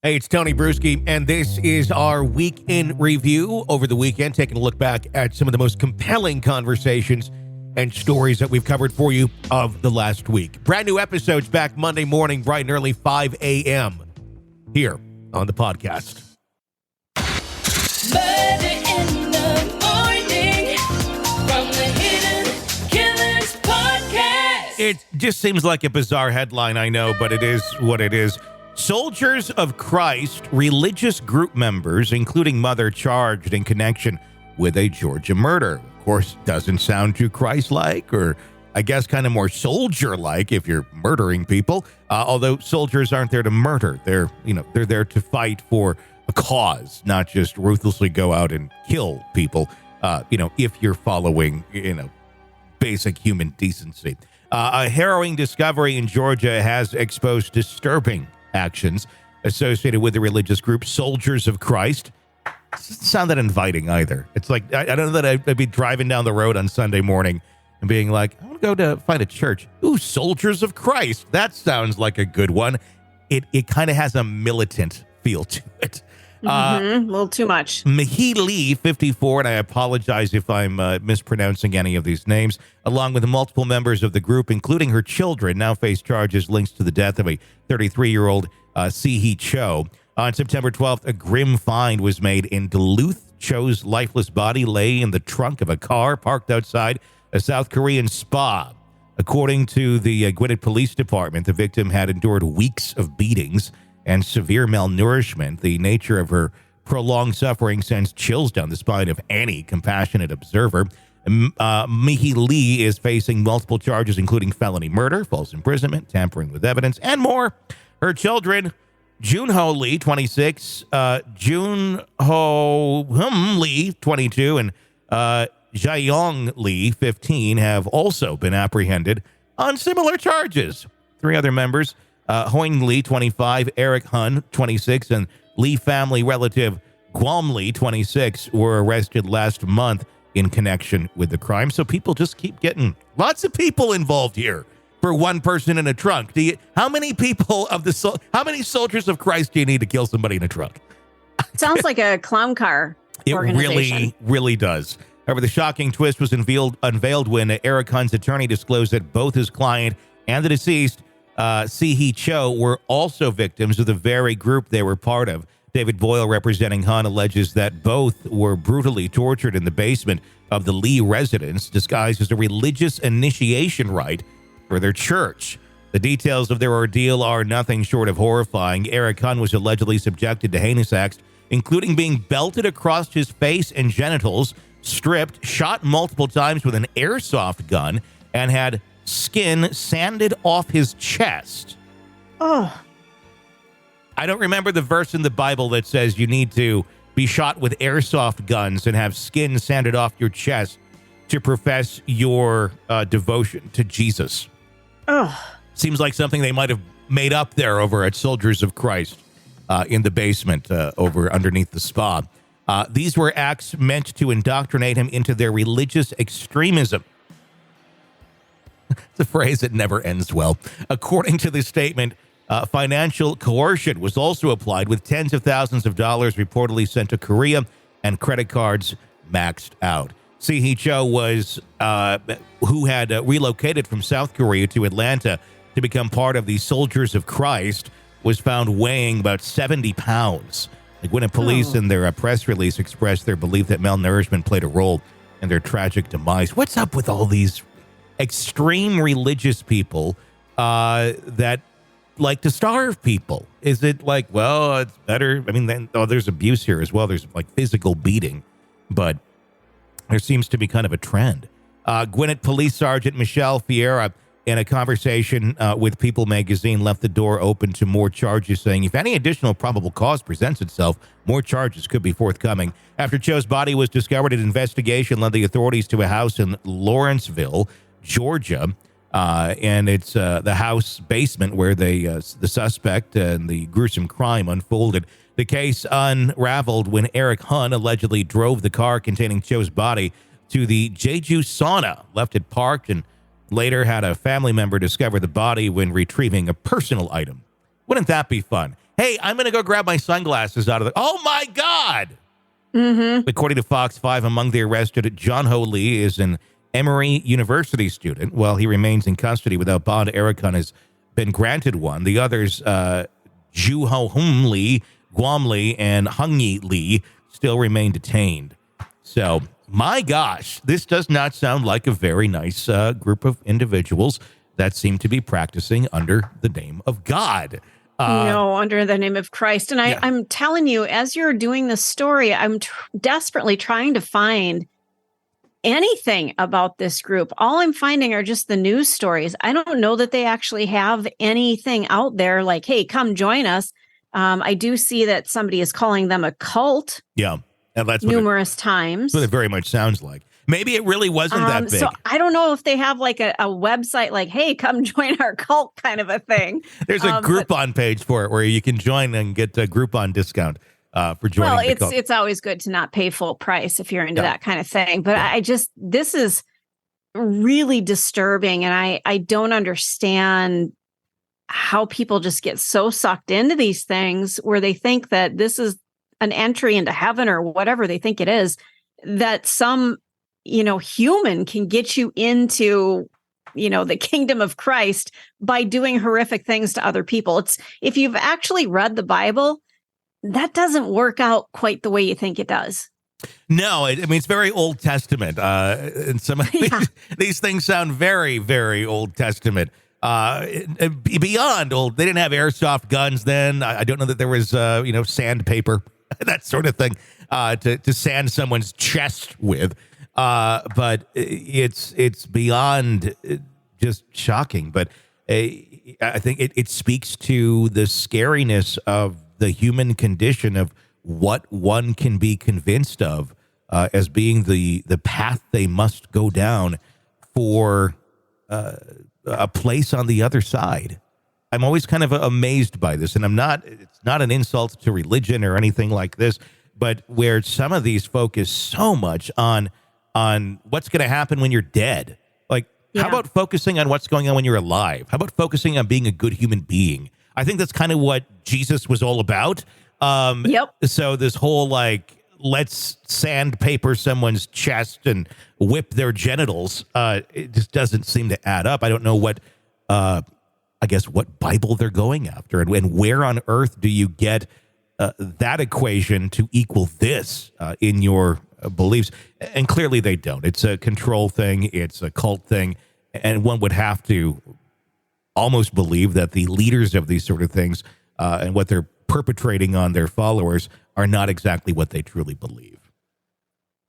Hey, it's Tony Brueski, and this is our week in review over the weekend, taking a look back at some of the most compelling conversations and stories that we've covered for you of the last week. Brand new episodes back Monday morning, bright and early, 5 a.m. here on the podcast. Murder in the morning from the Hidden Killers podcast. It just seems like a bizarre headline, I know, but it is what it is. Soldiers of Christ, religious group members, including mother, charged in connection with a Georgia murder. Of course, doesn't sound too Christ-like, or I guess kind of more soldier-like if you're murdering people. Although soldiers aren't there to murder. They're there to fight for a cause, not just ruthlessly go out and kill people, if you're following, basic human decency. A harrowing discovery in Georgia has exposed disturbing actions associated with the religious group Soldiers of Christ. Doesn't sound that inviting either. It's like, I don't know that I'd be driving down the road on Sunday morning and being like, I want to go to find a church. Ooh, Soldiers of Christ. That sounds like a good one. It kind of has a militant feel to it. A little too much. Mihi Lee, 54, and I apologize if I'm mispronouncing any of these names, along with multiple members of the group, including her children, now face charges linked to the death of a 33-year-old Sihi Cho. On September 12th, a grim find was made in Duluth. Cho's lifeless body lay in the trunk of a car parked outside a South Korean spa. According to the Gwinnett Police Department, the victim had endured weeks of beatings and severe malnourishment. The nature of her prolonged suffering sends chills down the spine of any compassionate observer. Mihi Lee is facing multiple charges, including felony murder, false imprisonment, tampering with evidence, and more. Her children, Junho Lee, 26, Junho Lee, 22, and Jaeyong Lee, 15, have also been apprehended on similar charges. Three other members, Hoing Lee, 25, Eric Hun, 26, and Lee family relative Guam Lee, 26, were arrested last month in connection with the crime. So people just keep getting lots of people involved here for one person in a trunk. How many Soldiers of Christ do you need to kill somebody in a trunk? Sounds like a clown car organization. It really does. However, the shocking twist was unveiled when Eric Hun's attorney disclosed that both his client and the deceased Sihi Cho were also victims of the very group they were part of. David Boyle, representing Hun, alleges that both were brutally tortured in the basement of the Lee residence, disguised as a religious initiation rite for their church. The details of their ordeal are nothing short of horrifying. Eric Hun was allegedly subjected to heinous acts, including being belted across his face and genitals, stripped, shot multiple times with an airsoft gun, and had skin sanded off his chest. Oh. I don't remember the verse in the Bible that says you need to be shot with airsoft guns and have skin sanded off your chest to profess your devotion to Jesus. Oh. Seems like something they might have made up there over at Soldiers of Christ in the basement over underneath the spa. These were acts meant to indoctrinate him into their religious extremism. It's a phrase that never ends well. According to the statement, financial coercion was also applied, with tens of thousands of dollars reportedly sent to Korea and credit cards maxed out. Sihi Cho who had relocated from South Korea to Atlanta to become part of the Soldiers of Christ, was found weighing about 70 pounds. The Gwinnett police in their press release expressed their belief that malnourishment played a role in their tragic demise. What's up with all these extreme religious people that like to starve people? Is it like, well, it's better? I mean, there's abuse here as well. There's like physical beating, but there seems to be kind of a trend. Gwinnett Police Sergeant Michelle Fiera, in a conversation with People magazine, left the door open to more charges, saying if any additional probable cause presents itself, more charges could be forthcoming. After Cho's body was discovered, an investigation led the authorities to a house in Lawrenceville, Georgia, and it's the house basement where the suspect and the gruesome crime unfolded. The case unraveled when Eric Hun allegedly drove the car containing Cho's body to the Jeju sauna, left it parked, and later had a family member discover the body when retrieving a personal item. Wouldn't that be fun? hey, I'm going to go grab my sunglasses out of the, oh my God. Mm-hmm. According to Fox 5, among the arrested, John Ho Lee is an Emory University student. While he remains in custody without bond, Ericon has been granted one. The others, Ju Ho Hum Lee, Guam Lee, and Hung Yi Lee, still remain detained. So, my gosh, this does not sound like a very nice group of individuals that seem to be practicing under the name of God. No, under the name of Christ. And I'm telling you, as you're doing this story, I'm desperately trying to find anything about this group. All I'm finding are just the news stories. I don't know that they actually have anything out there like, hey, come join us. I do see that somebody is calling them a cult. Yeah. And that's numerous times. What it very much sounds like. Maybe it really wasn't that big. So I don't know if they have like a website like, hey, come join our cult kind of a thing. There's a Groupon page for it where you can join and get a Groupon discount for joining the cult. It's always good to not pay full price if you're into that kind of thing. But this is really disturbing. And I don't understand how people just get so sucked into these things where they think that this is an entry into heaven or whatever they think it is, that some human can get you into, the kingdom of Christ by doing horrific things to other people. It's, if you've actually read the Bible, that doesn't work out quite the way you think it does. No, it's very Old Testament. And some of these things sound very, very Old Testament. Beyond old, they didn't have airsoft guns then. I don't know that there was, sandpaper, that sort of thing, to sand someone's chest with. But it's beyond just shocking. But I think it speaks to the scariness of the human condition of what one can be convinced of as being the path they must go down for a place on the other side. I'm always kind of amazed by this, and it's not an insult to religion or anything like this, but where some of these focus so much on what's going to happen when you're dead. Like, how about focusing on what's going on when you're alive? How about focusing on being a good human being? I think that's kind of what Jesus was all about. So this whole, let's sandpaper someone's chest and whip their genitals, it just doesn't seem to add up. I don't know what Bible they're going after, and where on earth do you get that equation to equal this in your beliefs? And clearly they don't. It's a control thing. It's a cult thing. And one would have to almost believe that the leaders of these sort of things and what they're perpetrating on their followers are not exactly what they truly believe.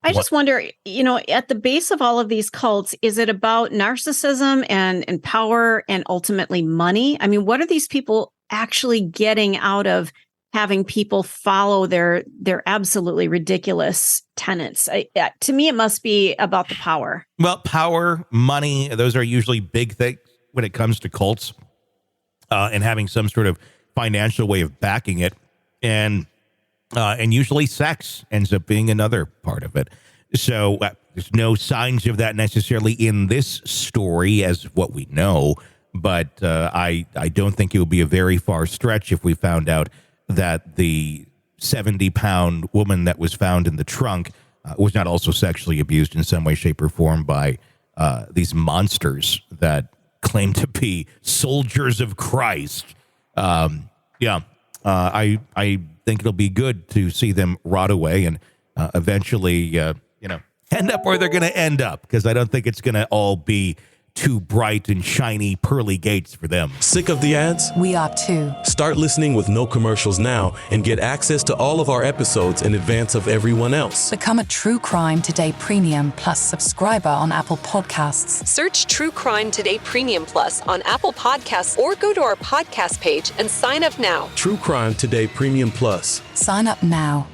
I just wonder, at the base of all of these cults, is it about narcissism and power and ultimately money? I mean, what are these people actually getting out of having people follow their absolutely ridiculous tenets? To me, it must be about the power. Well, power, money, those are usually big things when it comes to cults, and having some sort of financial way of backing it. And usually sex ends up being another part of it. So there's no signs of that necessarily in this story as what we know. But I don't think it would be a very far stretch if we found out that the 70-pound woman that was found in the trunk was not also sexually abused in some way, shape, or form by these monsters that claim to be soldiers of Christ. I think it'll be good to see them rot away and eventually, end up where they're going to end up, because I don't think it's going to all be too bright and shiny pearly gates for them. Sick of the ads? We are too. Start listening with no commercials now and get access to all of our episodes in advance of everyone else. Become a True Crime Today Premium Plus subscriber on Apple Podcasts. Search True Crime Today Premium Plus on Apple Podcasts or go to our podcast page and sign up now. True Crime Today Premium Plus. Sign up now.